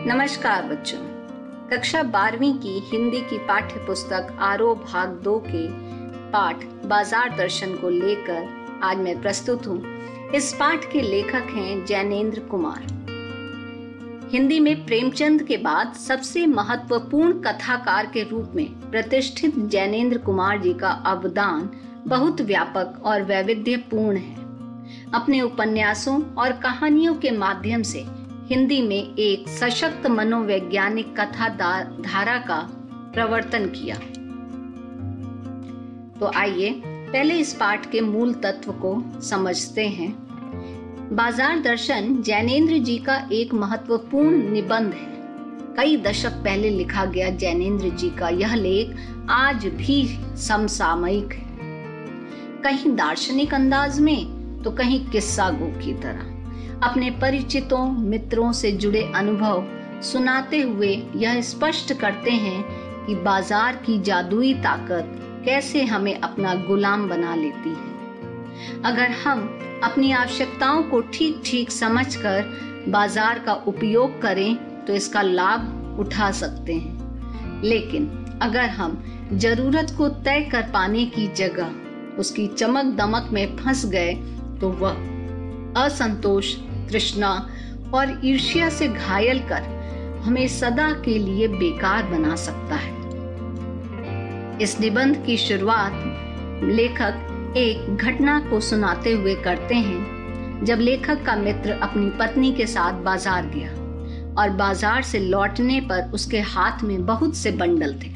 नमस्कार बच्चों। कक्षा 12वीं की हिंदी की पाठ्य पुस्तक आरोह भाग 2 के पाठ बाजार दर्शन को लेकर आज मैं प्रस्तुत हूँ। इस पाठ के लेखक हैं जैनेन्द्र कुमार। हिंदी में प्रेमचंद के बाद सबसे महत्वपूर्ण कथाकार के रूप में प्रतिष्ठित जैनेन्द्र कुमार जी का अवदान बहुत व्यापक और वैविध्यपूर्ण है। अपने उपन्यासों और कहानियों के माध्यम से हिंदी में एक सशक्त मनोवैज्ञानिक कथा धारा का प्रवर्तन किया। तो आइए पहले इस पाठ के मूल तत्व को समझते हैं। बाजार दर्शन जैनेन्द्र जी का एक महत्वपूर्ण निबंध है। कई दशक पहले लिखा गया जैनेन्द्र जी का यह लेख आज भी समसामयिक है, कहीं दार्शनिक अंदाज में तो कहीं किस्सा गो की तरह। अपने परिचितों मित्रों से जुड़े अनुभव सुनाते हुए यह स्पष्ट करते हैं कि बाजार की जादुई ताकत कैसे हमें अपना गुलाम बना लेती है। अगर हम अपनी आवश्यकताओं को ठीक ठीक समझकर बाजार का उपयोग करें तो इसका लाभ उठा सकते हैं, लेकिन अगर हम जरूरत को तय कर पाने की जगह उसकी चमक दमक में फंस गए तो वह असंतोष, तृष्णा और ईर्ष्या से घायल कर हमें सदा के लिए बेकार बना सकता है। इस निबंध की शुरुआत लेखक एक घटना को सुनाते हुए करते हैं, जब लेखक का मित्र अपनी पत्नी के साथ बाजार गया और बाजार से लौटने पर उसके हाथ में बहुत से बंडल थे।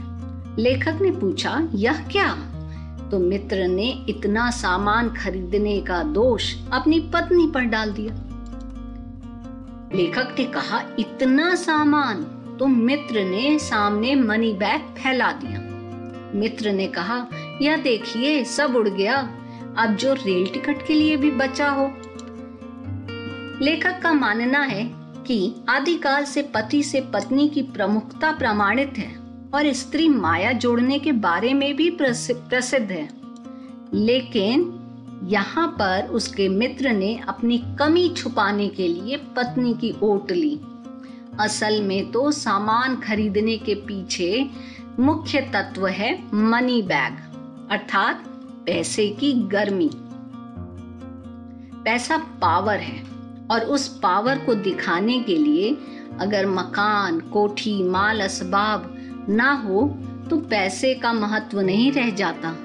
लेखक ने पूछा, यह क्या? तो मित्र ने इतना सामान खरीदने का दोष अपनी पत्नी पर डाल दिया। लेखक ने कहा, इतना सामान? तो मित्र ने सामने मनी बैग फैला दिया। मित्र ने कहा, यह देखिए सब उड़ गया, अब जो रेल टिकट के लिए भी बचा हो। लेखक का मानना है कि आदिकाल से पति से पत्नी की प्रमुखता प्रमाणित है और स्त्री माया जोड़ने के बारे में भी प्रसिद्ध है, लेकिन यहाँ पर उसके मित्र ने अपनी कमी छुपाने के लिए पत्नी की ओट ली। असल में तो सामान खरीदने के पीछे मुख्य तत्व है मनी बैग, अर्थात पैसे की गर्मी। पैसा पावर है और उस पावर को दिखाने के लिए अगर मकान, कोठी, माल असबाब ना हो तो पैसे का महत्व नहीं रह जाता।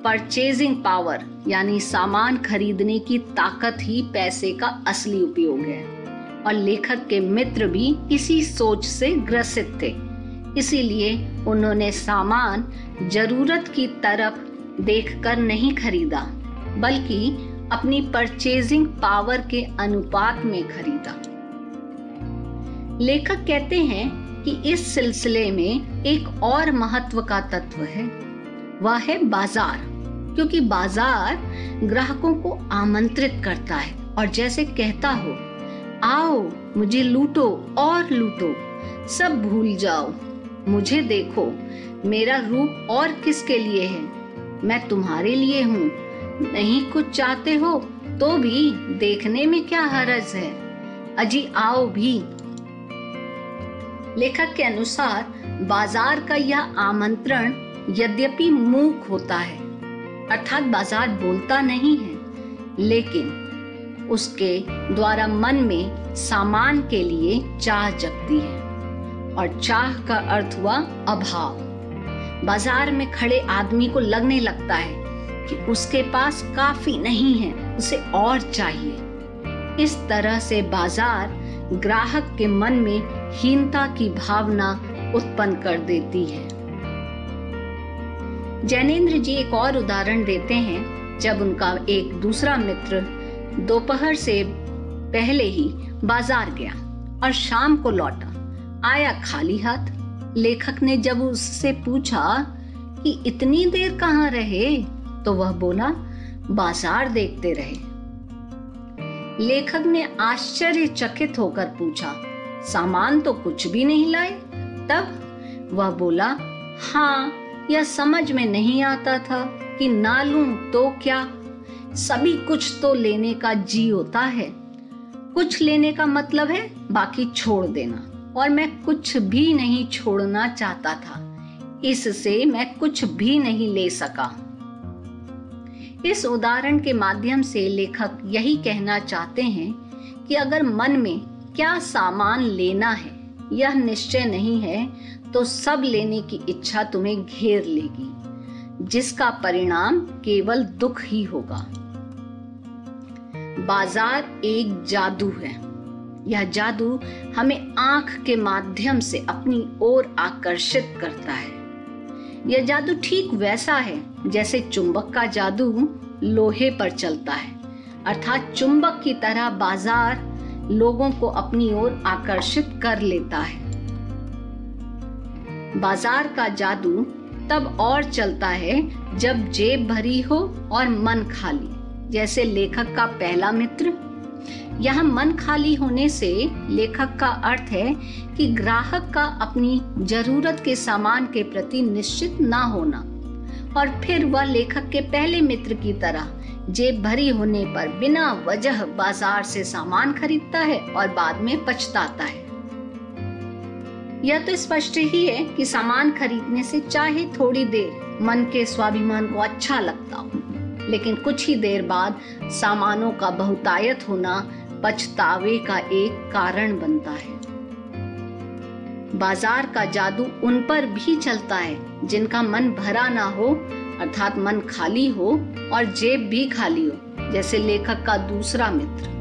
परचेजिंग पावर यानी सामान खरीदने की ताकत ही पैसे का असली उपयोग है, और लेखक के मित्र भी इसी सोच से ग्रसित थे। इसीलिए उन्होंने सामान जरूरत की तरफ देखकर नहीं खरीदा, बल्कि अपनी परचेजिंग पावर के अनुपात में खरीदा। लेखक कहते हैं कि इस सिलसिले में एक और महत्व का तत्व है, वह है बाजार, क्योंकि बाजार ग्राहकों को आमंत्रित करता है और जैसे कहता हो, आओ मुझे लूटो और लूटो, सब भूल जाओ, मुझे देखो, मेरा रूप और किसके लिए है, मैं तुम्हारे लिए हूँ। नहीं कुछ चाहते हो तो भी देखने में क्या हर्ज है, अजी आओ भी। लेखक के अनुसार बाजार का यह आमंत्रण यद्यपि मूक होता है, अर्थात बाजार बोलता नहीं है, लेकिन उसके द्वारा मन में सामान के लिए चाह जगती है, और चाह का अर्थ हुआ अभाव। बाजार में खड़े आदमी को लगने लगता है कि उसके पास काफी नहीं है, उसे और चाहिए। इस तरह से बाजार ग्राहक के मन में हीनता की भावना उत्पन्न कर देती है। जैनेन्द्र जी एक और उदाहरण देते हैं, जब उनका एक दूसरा मित्र दोपहर से पहले ही बाजार गया और शाम को लौटा, आया खाली हाथ। लेखक ने जब उससे पूछा कि इतनी देर कहाँ रहे, तो वह बोला, बाजार देखते रहे। लेखक ने आश्चर्यचकित होकर पूछा, सामान तो कुछ भी नहीं लाए? तब वह बोला, हाँ, यह समझ में नहीं आता था कि ना लूं तो क्या, सभी कुछ तो लेने का जी होता है। कुछ लेने का मतलब है बाकी छोड़ देना, और मैं कुछ भी नहीं छोड़ना चाहता था। इससे मैं कुछ भी नहीं ले सका। इस उदाहरण के माध्यम से लेखक यही कहना चाहते हैं कि अगर मन में क्या सामान लेना है यह निश्चय नहीं है तो सब लेने की इच्छा तुम्हें घेर लेगी, जिसका परिणाम केवल दुख ही होगा। बाजार एक जादू है। यह जादू हमें आंख के माध्यम से अपनी ओर आकर्षित करता है। यह जादू ठीक वैसा है जैसे चुंबक का जादू लोहे पर चलता है, अर्थात चुंबक की तरह बाजार लोगों को अपनी ओर आकर्षित कर लेता है। बाजार का जादू तब और चलता है जब जेब भरी हो और मन खाली, जैसे लेखक का पहला मित्र। यहाँ मन खाली होने से लेखक का अर्थ है कि ग्राहक का अपनी जरूरत के सामान के प्रति निश्चित ना होना, और फिर वह लेखक के पहले मित्र की तरह जेब भरी होने पर बिना वजह बाजार से सामान खरीदता है और बाद में पछताता है। यह तो स्पष्ट ही है कि सामान खरीदने से चाहे थोड़ी देर मन के स्वाभिमान को अच्छा लगता हो, लेकिन कुछ ही देर बाद सामानों का बहुतायत होना पछतावे का एक कारण बनता है। बाजार का जादू उन पर भी चलता है जिनका मन भरा ना हो, अर्थात मन खाली हो और जेब भी खाली हो, जैसे लेखक का दूसरा मित्र।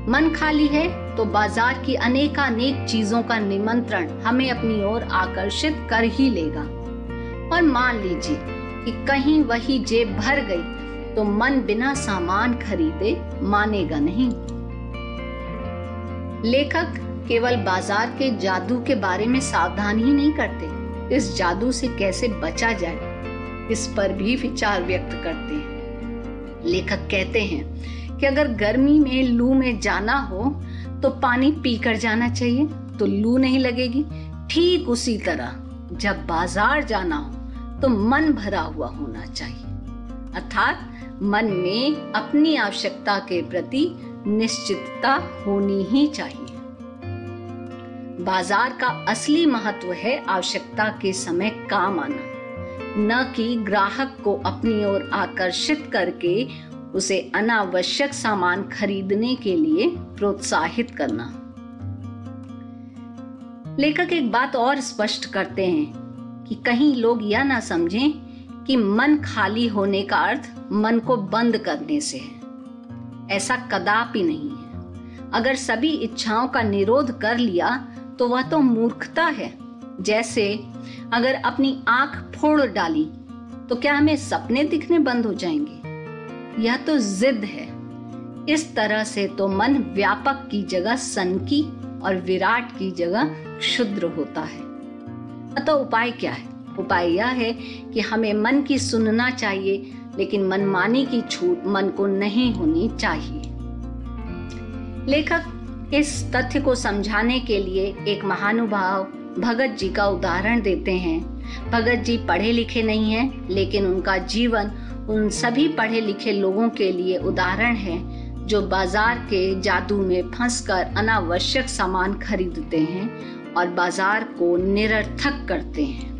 मन खाली है तो बाजार की अनेकानेक चीजों का निमंत्रण हमें अपनी ओर आकर्षित कर ही लेगा। और मान लीजिए कि कहीं वही जेब भर गई तो मन बिना सामान खरीदे मानेगा नहीं। लेखक केवल बाजार के जादू के बारे में सावधान ही नहीं करते, इस जादू से कैसे बचा जाए इस पर भी विचार व्यक्त करते हैं। लेखक कहते हैं कि अगर गर्मी में लू में जाना हो तो पानी पीकर जाना चाहिए तो लू नहीं लगेगी। ठीक उसी तरह जब बाजार जाना हो तो मन भरा हुआ होना चाहिए, अर्थात मन में अपनी आवश्यकता के प्रति निश्चितता होनी ही चाहिए। बाजार का असली महत्व है आवश्यकता के समय काम आना, न कि ग्राहक को अपनी ओर आकर्षित करके उसे अनावश्यक सामान खरीदने के लिए प्रोत्साहित करना। लेखक एक बात और स्पष्ट करते हैं कि कहीं लोग यह ना समझें कि मन खाली होने का अर्थ मन को बंद करने से है। ऐसा कदापि नहीं है। अगर सभी इच्छाओं का निरोध कर लिया तो वह तो मूर्खता है। जैसे अगर अपनी आंख फोड़ डाली तो क्या हमें सपने दिखने बंद हो जाएंगे? यह तो जिद है। इस तरह से तो मन व्यापक की जगह सनकी और विराट की जगह क्षुद्र होता है। अतः उपाय क्या है? उपाय यह है कि हमें मन की सुनना चाहिए, लेकिन मनमानी की छूट मन को नहीं होनी चाहिए। लेखक इस तथ्य को समझाने के लिए एक महानुभाव भगत जी का उदाहरण देते हैं। भगत जी पढ़े लिखे नहीं हैं, लेकिन उनका जीवन उन सभी पढ़े लिखे लोगों के लिए उदाहरण है जो बाजार के जादू में फंसकर अनावश्यक सामान खरीदते हैं और बाजार को निरर्थक करते हैं।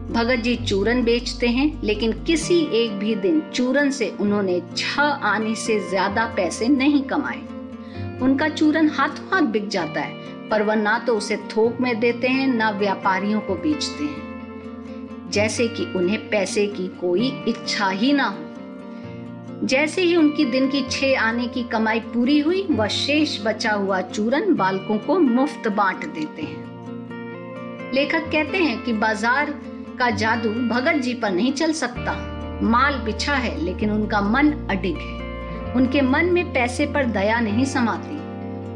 भगत जी चूरन बेचते हैं, लेकिन किसी एक भी दिन चूरन से उन्होंने 6 आने से ज्यादा पैसे नहीं कमाए। उनका चूरन हाथों हाथ बिक जाता है, पर वह ना तो उसे थोक में देते हैं ना व्यापारियों को बेचते हैं, जैसे कि उन्हें पैसे की कोई इच्छा ही ना हो। जैसे ही उनकी दिन की 6 आने की कमाई पूरी हुई, वह शेष बचा हुआ चूरन बालकों को मुफ्त बांट देते हैं। लेखक कहते हैं कि बाजार का जादू भगत जी पर नहीं चल सकता। माल बिछा है, लेकिन उनका मन अडिग है। उनके मन में पैसे पर दया नहीं समाती।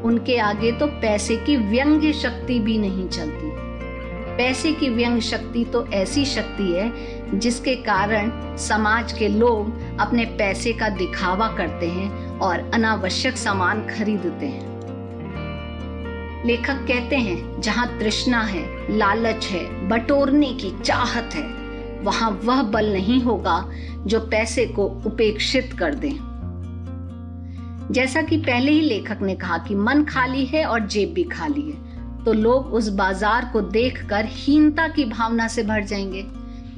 उनके आगे तो पैसे की व्यंग्य शक्ति भी नहीं चलती। पैसे की व्यंग्य शक्ति तो ऐसी शक्ति है जिसके कारण समाज के लोग अपने पैसे का दिखावा करते हैं और अनावश्यक सामान खरीदते हैं। लेखक कहते हैं जहां तृष्णा है, लालच है, बटोरने की चाहत है, वहां वह बल नहीं होगा जो पैसे को उपेक्षित कर दे। जैसा कि पहले ही लेखक ने कहा कि मन खाली है और जेब भी खाली है, तो लोग उस बाजार को देखकर हीनता की भावना से भर जाएंगे।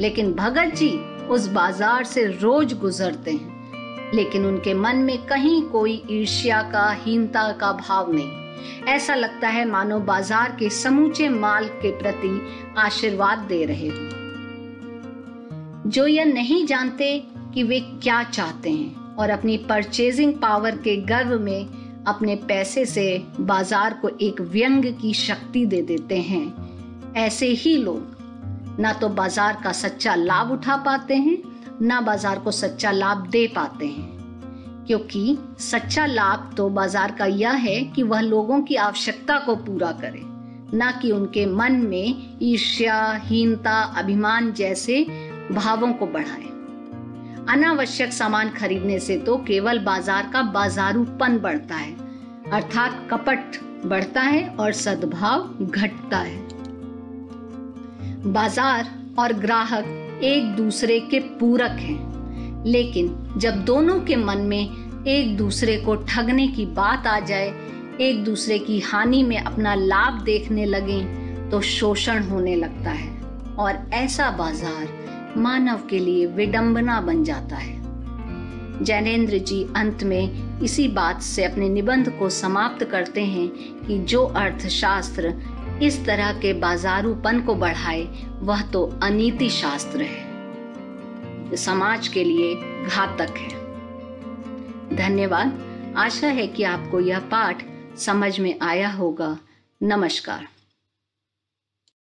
लेकिन भगत जी उस बाजार से रोज गुजरते हैं, लेकिन उनके मन में कहीं कोई ईर्ष्या का, हीनता का भाव नहीं। ऐसा लगता है मानो बाजार के समूचे माल के प्रति आशीर्वाद दे रहे हो। जो यह नहीं जानते कि वे क्या चाहते हैं और अपनी परचेजिंग पावर के गर्व में अपने पैसे से बाजार को एक व्यंग की शक्ति दे देते हैं, ऐसे ही लोग ना तो बाजार का सच्चा लाभ उठा पाते हैं, ना बाजार को सच्चा लाभ दे पाते हैं। क्योंकि सच्चा लाभ तो बाजार का यह है कि वह लोगों की आवश्यकता को पूरा करे, ना कि उनके मन में ईर्ष्या, हीनता, अभिमान जैसे भावों को बढ़ाए। अनावश्यक सामान खरीदने से तो केवल बाजार का बाजारूपन बढ़ता है, अर्थात कपट बढ़ता है और सद्भाव घटता है। बाजार और ग्राहक एक दूसरे के पूरक हैं, लेकिन जब दोनों के मन में एक दूसरे को ठगने की बात आ जाए, एक दूसरे की हानि में अपना लाभ देखने लगें, तो शोषण होने लगता है और ऐसा बाजार मानव के लिए विडंबना बन जाता है। जैनेंद्र जी अंत में इसी बात से अपने निबंध को समाप्त करते हैं कि जो अर्थशास्त्र इस तरह के बाजारूपन को बढ़ाए वह तो अनीति शास्त्र है, समाज के लिए घातक है। धन्यवाद। आशा है कि आपको यह पाठ समझ में आया होगा। नमस्कार।